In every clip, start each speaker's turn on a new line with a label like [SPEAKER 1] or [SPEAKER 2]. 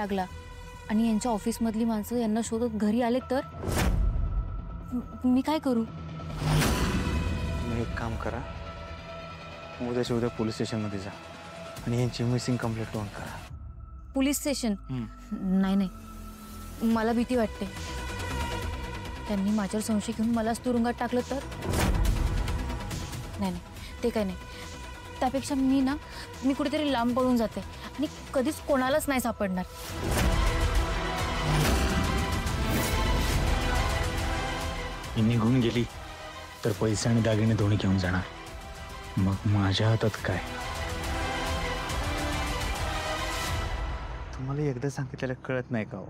[SPEAKER 1] लागला आणि यांच्या ऑफिसमधली माणसं यांना शोधत घरी आले तर मी काय करू?
[SPEAKER 2] तुम्ही एक काम करा, उद्याच्या उद्या पोलीस स्टेशनमध्ये जा आणि यांची मिसिंग कंप्लेंट नोंद करा.
[SPEAKER 1] Police station? नाही नाही, मला भीती वाटते. त्यांनी माझ्यावर संशय घेऊन मलाच तुरुंगात टाकलं तर? नाही नाही, ते काय नाही. त्यापेक्षा मी कुठेतरी लांब पळून जाते आणि कधीच कोणालाच नाही सापडणार.
[SPEAKER 3] ही निघून गेली तर पैसे आणि दागिने दोन्ही घेऊन जाणार. मग माझ्या हातात काय?
[SPEAKER 2] तुम्हाला एकदा सांगितलेलं कळत नाही का हो?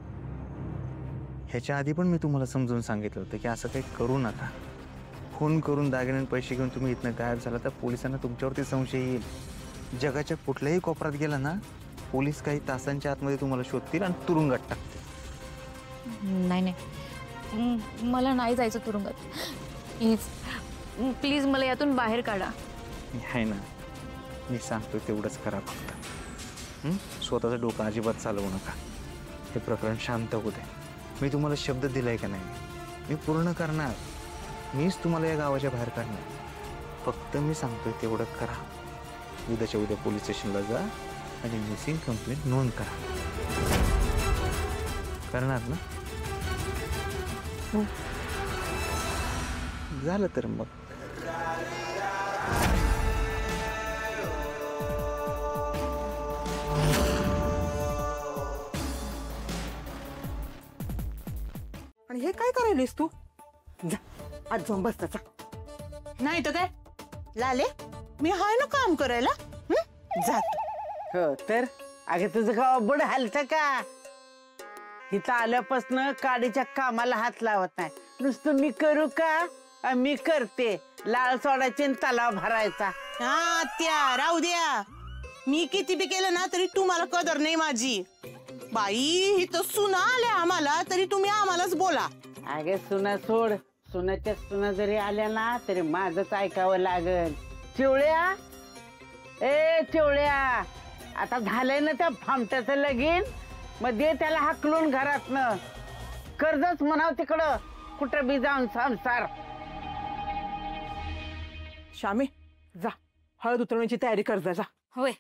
[SPEAKER 2] ह्याच्या आधी पण मी तुम्हाला समजून सांगितलं होतं की असं काही करू नका. फोन करून दागिने पैसे घेऊन तुम्ही इथनं गायब झाला तर पोलिसांना तुमच्यावरती संशय येईल. जगाच्या कुठल्याही कोपऱ्यात गेला ना, पोलीस काही तासांच्या आतमध्ये तुम्हाला शोधतील आणि तुरुंगात टाकतील.
[SPEAKER 1] नाही नाही, मला नाही जायचं तुरुंगात. प्लीज मला यातून बाहेर काढा.
[SPEAKER 2] आहे ना, मी सांगतोय तेवढंच करा फक्त. स्वतःचं डोकं अजिबात चालवू नका. हे प्रकरण शांत होऊ दे. मी तुम्हाला शब्द दिलाय का नाही, मी पूर्ण करणार. मीच तुम्हाला या गावाच्या बाहेर काढणार. फक्त मी सांगतोय तेवढं करा. उद्याच्या उद्या पोलीस स्टेशनला जा आणि मिसिंग कंप्लेंट नोंद करा. करणार ना? झालं तर मग.
[SPEAKER 4] आणि हे काय करायलीस तू? जा आज जाऊन बस त्याचा. नाही तर काय लाले, मी हाय ना काम करायला. जात
[SPEAKER 5] हो तर अगे तुझं का अवघड हालतं का? इथं आल्यापासून काडीच्या कामाला हात लावत नाही. नुसतं मी करू का? मी करते. लाळ सोडायची आणि तलाव भरायचा.
[SPEAKER 4] हा त्या राहू द्या. मी किती बी केलं ना तरी तुम्हाला कदर नाही माझी. बाई इथं सुना आल्या आम्हाला तरी तुम्ही आम्हालाच बोला.
[SPEAKER 5] अगे सुना सोड. सुनाच्या सुना जरी आल्या ना तरी माझंच ऐकावं लागल. चिवळ्या, ए चिवळ्या, आता झालंय ना त्या फामट्याचं लगीन. मग दे त्याला हाकलून घरातनं. कर्जच म्हणाव तिकडं कुठं बी जाऊन संसार.
[SPEAKER 4] श्यामी जा, हळद उतरवण्याची तयारी कर जा.
[SPEAKER 1] होय.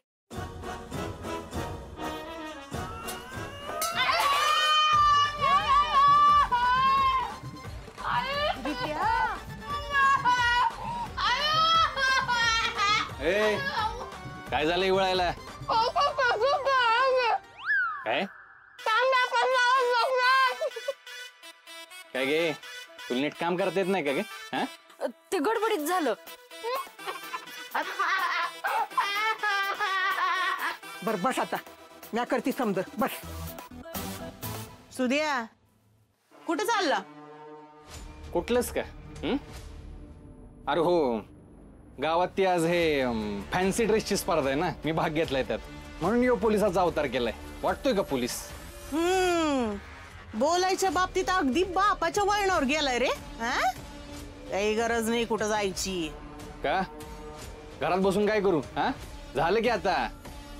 [SPEAKER 6] ए, काय झालं वळायला? काय काय गे, तुला नीट काम करता येत नाही का गे? हा,
[SPEAKER 1] ते गडबडीत झालं.
[SPEAKER 4] बर बस आता, म्या करती समज. बस. सुद्या कुठे चालला?
[SPEAKER 6] कुठलंच का? अरे हो, गावात ती आज हे फॅन्सी ड्रेसची स्पर्धा आहे ना, मी भाग घेतलाय त्यात. म्हणून यो पोलिसाचा अवतार केलाय. वाटतोय का पोलीस?
[SPEAKER 4] बोलायच्या बाबतीत अगदी बापाच्या वळणावर गेलाय रे. काही गरज नाही कुठं जायची.
[SPEAKER 6] का घरात बसून काय करू? हा, झालं की आता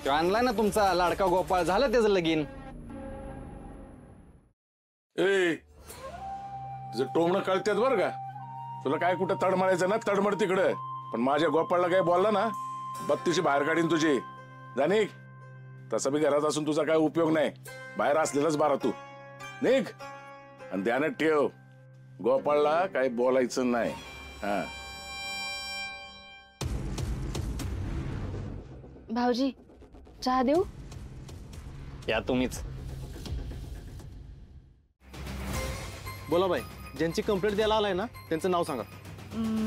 [SPEAKER 6] तो आणलाय ना तुमचा लाडका गोपाळ, झालं त्याचं लगीन.
[SPEAKER 7] ए तुझं टोमणं कळतेत बरं का. तुला काय कुठं तडमडायचं ना तडमड तिकडं, पण माझ्या गोपाळला काय बोलला ना बत्तीशी बाहेर काढीन तुझी. जाणीक तसं बी घरात असून तुझा काय उपयोग नाही. बाहेर असलेलाच बारा तू. निघ आणि ध्यानात ठेव, गोपाळला काही बोलायचं नाही. हा
[SPEAKER 1] भाऊजी चहा देऊ?
[SPEAKER 6] या तुम्हीच.
[SPEAKER 8] बोला बाई, ज्यांची कंप्लेंट द्यायला आलाय ना त्यांचं नाव सांगा.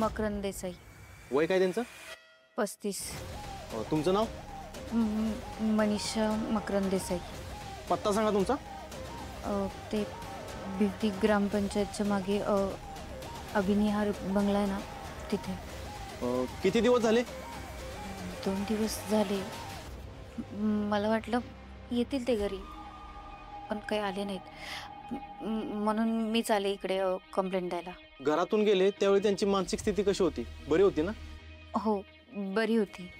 [SPEAKER 1] मकरंद देसाई.
[SPEAKER 8] वय काय त्यांचं?
[SPEAKER 1] 35.
[SPEAKER 8] तुमचं नाव?
[SPEAKER 1] मनीषा मकरंद देसाई.
[SPEAKER 8] पत्ता सांगा तुमचा.
[SPEAKER 1] ते बिवती ग्रामपंचायतच्या मागे अभिनिहार बंगला आहे ना तिथे.
[SPEAKER 8] किती दिवस झाले?
[SPEAKER 1] 2 दिवस झाले. मला वाटलं येतील ते घरी, पण काही आले नाहीत. म्हणून मीच आले इकडे कंप्लेंट द्यायला.
[SPEAKER 8] घरातून गेले त्यावेळी त्यांची मानसिक स्थिती कशी होती? बरी होती ना?
[SPEAKER 1] हो बरी होती.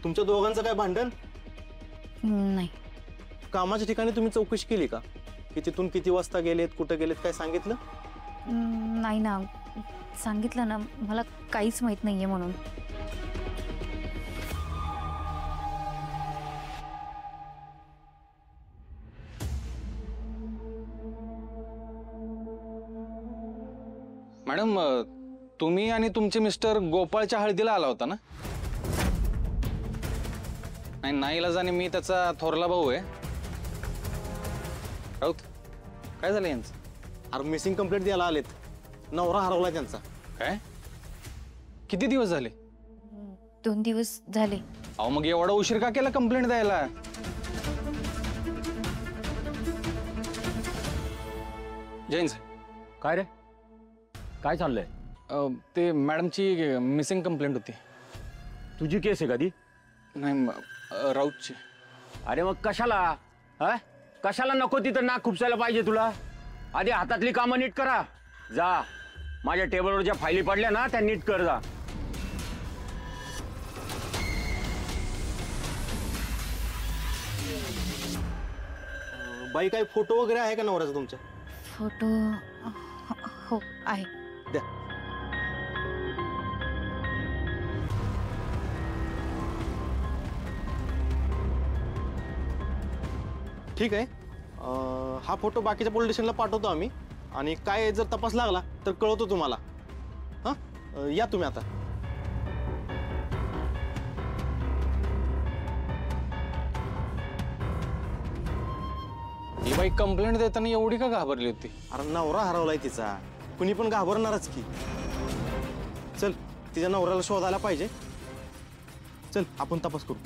[SPEAKER 8] तुमच्या दोघांचं काय भांडण?
[SPEAKER 1] नाही.
[SPEAKER 8] कामाच्या ठिकाणी तुम्ही चौकशी केली का की तिथून किती वाजता गेलेत, कुठं गेलेत, काय सांगितलं?
[SPEAKER 1] नाही ना, सांगितलं ना, मला काहीच माहित नाहीये म्हणून.
[SPEAKER 6] मॅडम, तुम्ही आणि तुमचे मिस्टर गोपाळच्या हळदीला आला होता ना? नाही, नाईलाजाने मी त्याचा थोरला भाऊ आहे. राऊत, काय झालं यांचं?
[SPEAKER 8] अरे मिसिंग कंप्लेंट द्यायला आलेत. नवरा हरवला त्यांचा.
[SPEAKER 6] काय? किती दिवस झाले?
[SPEAKER 1] 2 दिवस झाले.
[SPEAKER 6] अहो, मग एवढा उशीर का केला कंप्लेंट द्यायला? जैन साहेब.
[SPEAKER 9] काय रे, काय चाललंय?
[SPEAKER 6] ते मॅडमची मिसिंग कंप्लेंट होती.
[SPEAKER 9] तुझी केस आहे का ती?
[SPEAKER 6] नाही, राऊतची.
[SPEAKER 9] अरे मग कशाला, हा? कशाला नको तिथं नाक खुपसायला पाहिजे तुला? आधी हातातली कामं नीट करा. जा, माझ्या टेबलवर ज्या फायली पडल्या ना त्या नीट कर जा.
[SPEAKER 8] बाई, काही फोटो वगैरे आहे का नवऱ्याचा तुमच्या?
[SPEAKER 1] फोटो हो आहे.
[SPEAKER 8] द्या. ठीक आहे. हा फोटो बाकीच्या पोलीस स्टेशनला पाठवतो आम्ही आणि काय जर तपास लागला तर कळवतो तुम्हाला. हां, या तुम्ही आता.
[SPEAKER 6] ही बाई कंप्लेंट देताना एवढी का घाबरली होती?
[SPEAKER 8] अरे नवरा हरवलाय तिचा, कुणी पण घाबरणारच की. चल, तिच्या नवऱ्याला शोधायला पाहिजे. चल, आपण तपास करू.